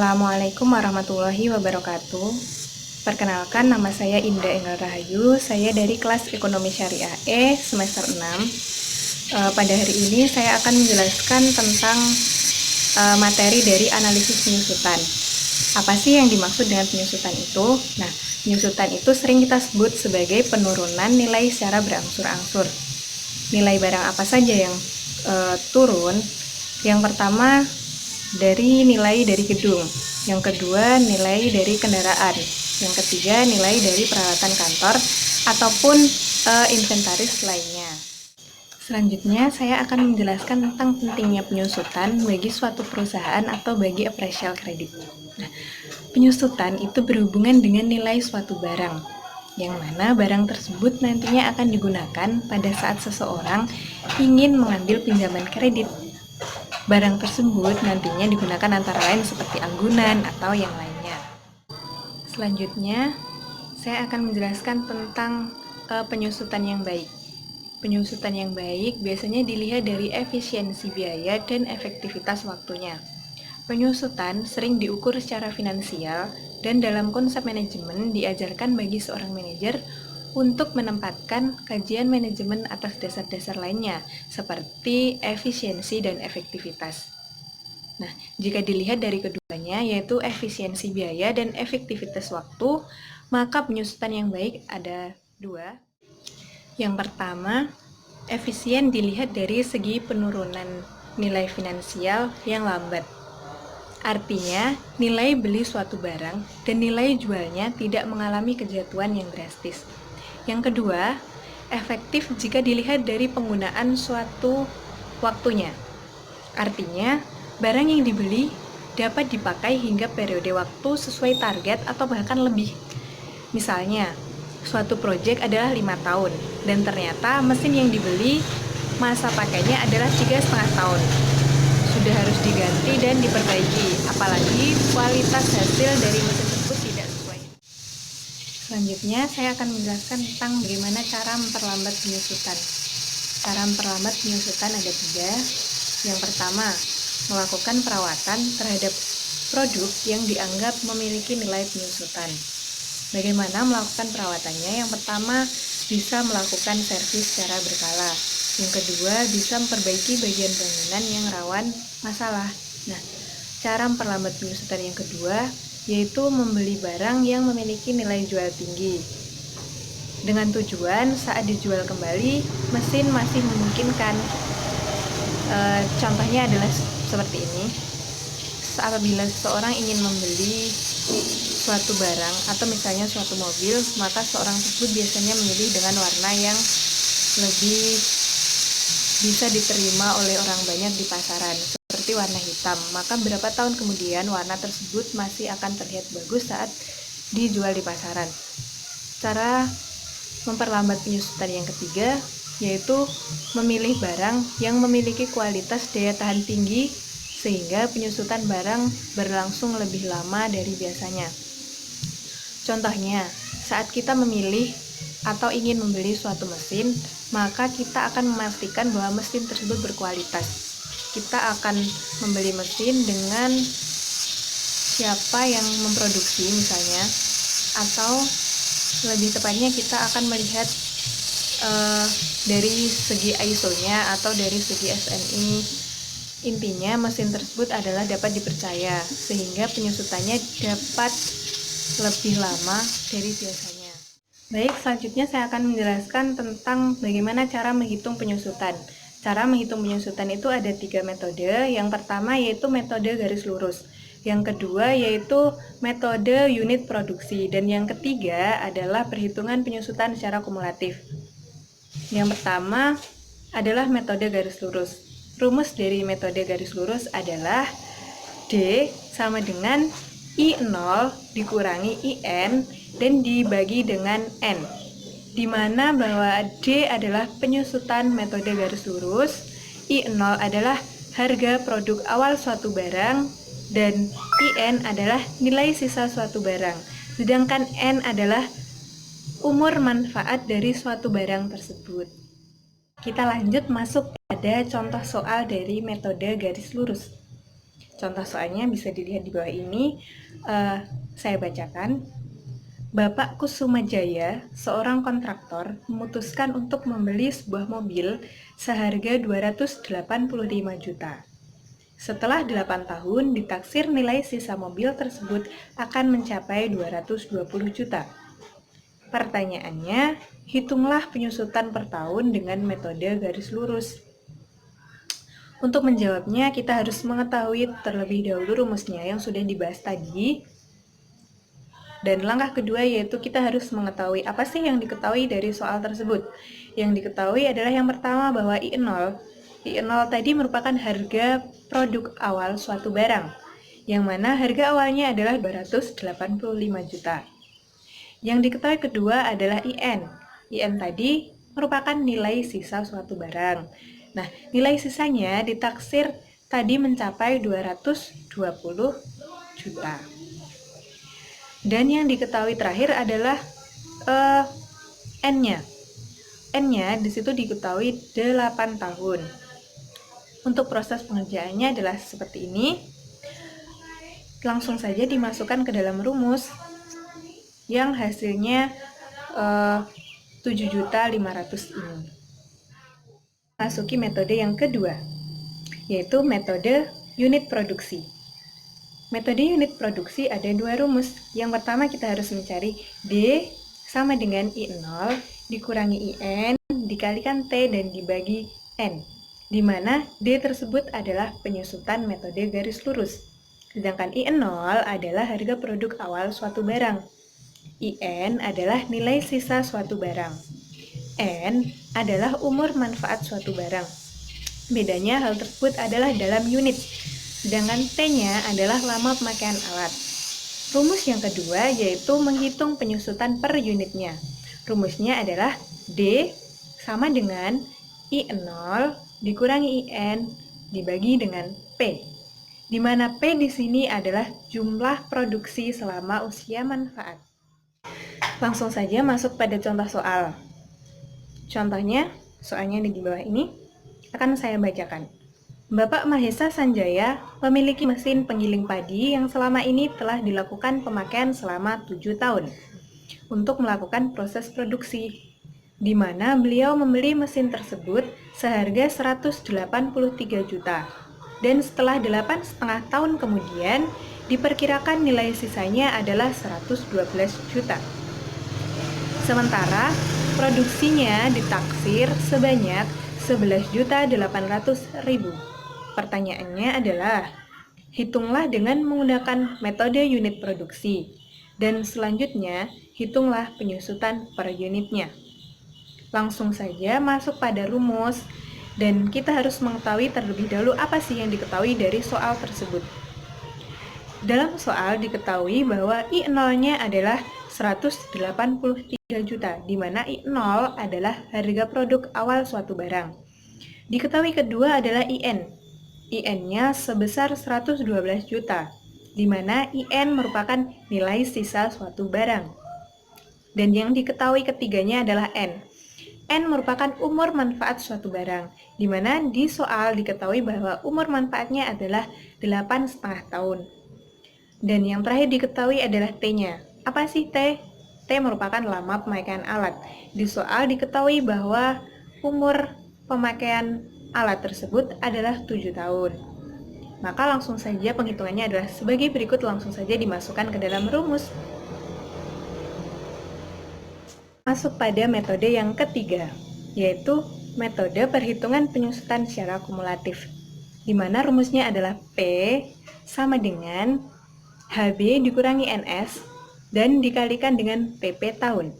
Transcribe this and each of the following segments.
Assalamualaikum warahmatullahi wabarakatuh. Perkenalkan, nama saya Indah Engel Rahayu. Saya dari kelas Ekonomi Syariah E semester 6. Pada hari ini saya akan menjelaskan tentang materi dari analisis penyusutan. Apa sih yang dimaksud dengan penyusutan itu? Nah, penyusutan itu sering kita sebut sebagai penurunan nilai secara berangsur-angsur. Nilai barang apa saja yang turun? Yang pertama, dari nilai dari gedung, yang kedua nilai dari kendaraan, yang ketiga nilai dari peralatan kantor ataupun inventaris lainnya. Selanjutnya saya akan menjelaskan tentang pentingnya penyusutan bagi suatu perusahaan atau bagi appraisal kredit. Nah, penyusutan itu berhubungan dengan nilai suatu barang, yang mana barang tersebut nantinya akan digunakan pada saat seseorang ingin mengambil pinjaman kredit. Barang tersebut nantinya digunakan antara lain seperti anggunan atau yang lainnya. Selanjutnya, saya akan menjelaskan tentang penyusutan yang baik. Penyusutan yang baik biasanya dilihat dari efisiensi biaya dan efektivitas waktunya. Penyusutan sering diukur secara finansial dan dalam konsep manajemen diajarkan bagi seorang manajer untuk menempatkan kajian manajemen atas dasar-dasar lainnya, seperti efisiensi dan efektivitas. Nah, jika dilihat dari keduanya, yaitu efisiensi biaya dan efektivitas waktu, maka penyusutan yang baik ada dua. Yang pertama, efisien dilihat dari segi penurunan nilai finansial yang lambat. Artinya, nilai beli suatu barang dan nilai jualnya tidak mengalami kejatuhan yang drastis. Yang kedua, efektif jika dilihat dari penggunaan suatu waktunya. Artinya, barang yang dibeli dapat dipakai hingga periode waktu sesuai target atau bahkan lebih. Misalnya, suatu proyek adalah 5 tahun dan ternyata mesin yang dibeli masa pakainya adalah 3,5 tahun. Sudah harus diganti dan diperbaiki, apalagi kualitas hasil dari mesin tersebut tidak sesuai. Selanjutnya, saya akan menjelaskan tentang bagaimana cara memperlambat penyusutan. Cara memperlambat penyusutan ada 3. Yang pertama, melakukan perawatan terhadap produk yang dianggap memiliki nilai penyusutan. Bagaimana melakukan perawatannya? Yang pertama, bisa melakukan servis secara berkala. Yang kedua, bisa memperbaiki bagian bangunan yang rawan masalah. Nah, cara memperlambat penyusutan yang kedua yaitu membeli barang yang memiliki nilai jual tinggi. Dengan tujuan saat dijual kembali, mesin masih memungkinkan. Contohnya adalah seperti ini. Apabila seseorang ingin membeli suatu barang atau misalnya suatu mobil, maka seorang tersebut biasanya memilih dengan warna yang lebih bisa diterima oleh orang banyak di pasaran, seperti warna hitam. Maka beberapa tahun kemudian warna tersebut masih akan terlihat bagus saat dijual di pasaran. Cara memperlambat penyusutan yang ketiga yaitu memilih barang yang memiliki kualitas daya tahan tinggi sehingga penyusutan barang berlangsung lebih lama dari biasanya. Contohnya, saat kita memilih atau ingin membeli suatu mesin, maka kita akan memastikan bahwa mesin tersebut berkualitas. Kita akan membeli mesin dengan siapa yang memproduksi misalnya, atau lebih tepatnya kita akan melihat dari segi ISO-nya atau dari segi SNI. Intinya mesin tersebut adalah dapat dipercaya sehingga penyusutannya dapat lebih lama dari biasanya. Baik, selanjutnya saya akan menjelaskan tentang bagaimana cara menghitung penyusutan. Cara menghitung penyusutan itu ada 3 metode. Yang pertama yaitu metode garis lurus. Yang kedua yaitu metode unit produksi. Dan yang ketiga adalah perhitungan penyusutan secara kumulatif. Yang pertama adalah metode garis lurus. Rumus dari metode garis lurus adalah D sama dengan I0 dikurangi IN dan dibagi dengan N, di mana bahwa D adalah penyusutan metode garis lurus, I0 adalah harga produk awal suatu barang, dan IN adalah nilai sisa suatu barang, sedangkan N adalah umur manfaat dari suatu barang tersebut. Kita lanjut masuk pada contoh soal dari metode garis lurus. Contoh soalnya bisa dilihat di bawah ini. Saya bacakan. Bapak Kusuma Jaya, seorang kontraktor, memutuskan untuk membeli sebuah mobil seharga 285 juta. Setelah 8 tahun, ditaksir nilai sisa mobil tersebut akan mencapai 220 juta. Pertanyaannya, hitunglah penyusutan per tahun dengan metode garis lurus. Untuk menjawabnya, kita harus mengetahui terlebih dahulu rumusnya yang sudah dibahas tadi. Dan langkah kedua yaitu kita harus mengetahui apa sih yang diketahui dari soal tersebut. Yang diketahui adalah yang pertama bahwa I0 tadi merupakan harga produk awal suatu barang, yang mana harga awalnya adalah 285 juta. Yang diketahui kedua adalah IN. IN tadi merupakan nilai sisa suatu barang. Nah, nilai sisanya ditaksir tadi mencapai 220 juta. Dan yang diketahui terakhir adalah N-nya. N-nya di situ diketahui 8 tahun. Untuk proses pengerjaannya adalah seperti ini. Langsung saja dimasukkan ke dalam rumus yang hasilnya 7.500 ini. Masuki metode yang kedua, yaitu metode unit produksi. Metode unit produksi ada dua rumus. Yang pertama kita harus mencari D sama dengan I0 dikurangi IN dikalikan T dan dibagi N, di mana D tersebut adalah penyusutan metode garis lurus. Sedangkan I0 adalah harga produk awal suatu barang. IN adalah nilai sisa suatu barang. N adalah umur manfaat suatu barang. Bedanya hal tersebut adalah dalam unit, sedangkan T-nya adalah lama pemakaian alat. Rumus yang kedua yaitu menghitung penyusutan per unitnya. Rumusnya adalah D sama dengan I0 dikurangi IN dibagi dengan P, di mana P di sini adalah jumlah produksi selama usia manfaat. Langsung saja masuk pada contoh soal. Contohnya, soalnya di bawah ini akan saya bacakan. Bapak Mahesa Sanjaya memiliki mesin penggiling padi yang selama ini telah dilakukan pemakaian selama 7 tahun untuk melakukan proses produksi, di mana beliau membeli mesin tersebut seharga 183 juta. Dan setelah 8,5 tahun kemudian, diperkirakan nilai sisanya adalah 112 juta. Sementara produksinya ditaksir sebanyak 11.800.000. Pertanyaannya adalah, hitunglah dengan menggunakan metode unit produksi, dan selanjutnya hitunglah penyusutan per unitnya. Langsung saja masuk pada rumus, dan kita harus mengetahui terlebih dahulu apa sih yang diketahui dari soal tersebut. Dalam soal diketahui bahwa I0-nya adalah 183 juta, di mana I0 adalah harga produk awal suatu barang. Diketahui kedua adalah IN. IN-nya sebesar 112 juta, di mana IN merupakan nilai sisa suatu barang. Dan yang diketahui ketiganya adalah N. N merupakan umur manfaat suatu barang, di mana di soal diketahui bahwa umur manfaatnya adalah 8,5 tahun. Dan yang terakhir diketahui adalah T-nya. Apa sih T? T merupakan lama pemakaian alat. Di soal diketahui bahwa umur pemakaian alat tersebut adalah 7 tahun. Maka langsung saja penghitungannya adalah sebagai berikut, langsung saja dimasukkan ke dalam rumus. Masuk pada metode yang ketiga, yaitu metode perhitungan penyusutan secara kumulatif, di mana rumusnya adalah P sama dengan HB dikurangi NS dan dikalikan dengan PP tahun.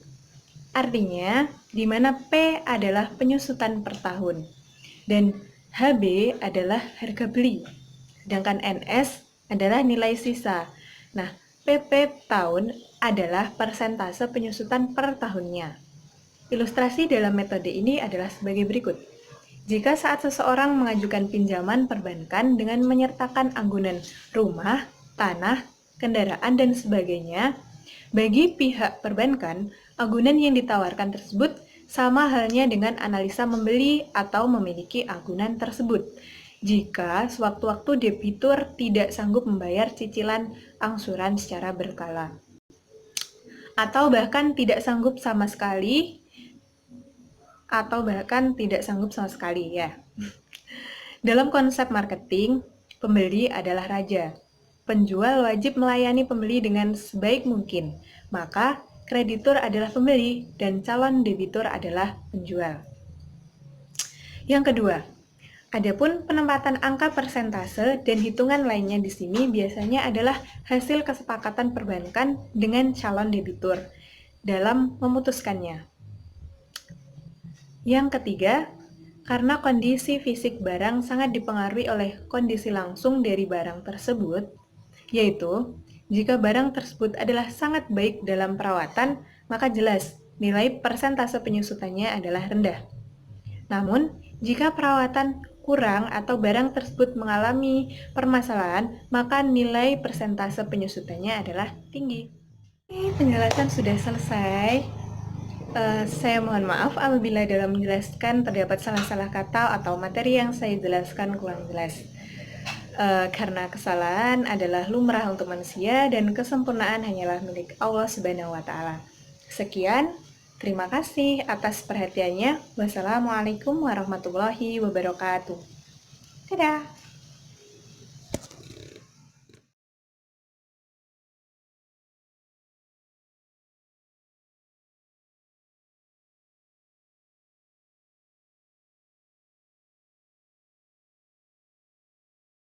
Artinya, di mana P adalah penyusutan per tahun dan HB adalah harga beli, sedangkan NS adalah nilai sisa. Nah, PP tahun adalah persentase penyusutan per tahunnya. Ilustrasi dalam metode ini adalah sebagai berikut. Jika saat seseorang mengajukan pinjaman perbankan dengan menyertakan anggunan rumah, tanah, kendaraan, dan sebagainya, bagi pihak perbankan, agunan yang ditawarkan tersebut sama halnya dengan analisa membeli atau memiliki agunan tersebut. jika sewaktu-waktu debitur tidak sanggup membayar cicilan angsuran secara berkala, atau bahkan tidak sanggup sama sekali, ya. Dalam konsep marketing, pembeli adalah raja. Penjual wajib melayani pembeli dengan sebaik mungkin, maka kreditur adalah pembeli dan calon debitur adalah penjual. Yang kedua, adapun penempatan angka persentase dan hitungan lainnya di sini biasanya adalah hasil kesepakatan perbankan dengan calon debitur dalam memutuskannya. Yang ketiga, karena kondisi fisik barang sangat dipengaruhi oleh kondisi langsung dari barang tersebut, yaitu jika barang tersebut adalah sangat baik dalam perawatan, maka jelas nilai persentase penyusutannya adalah rendah. Namun, jika perawatan kurang atau barang tersebut mengalami permasalahan, maka nilai persentase penyusutannya adalah tinggi. Penjelasan sudah selesai. Saya mohon maaf apabila dalam menjelaskan terdapat salah-salah kata atau materi yang saya jelaskan kurang jelas. Karena kesalahan adalah lumrah untuk manusia dan kesempurnaan hanyalah milik Allah Subhanahu wa Ta'ala. Sekian, terima kasih atas perhatiannya. Wassalamualaikum warahmatullahi wabarakatuh. Dadah.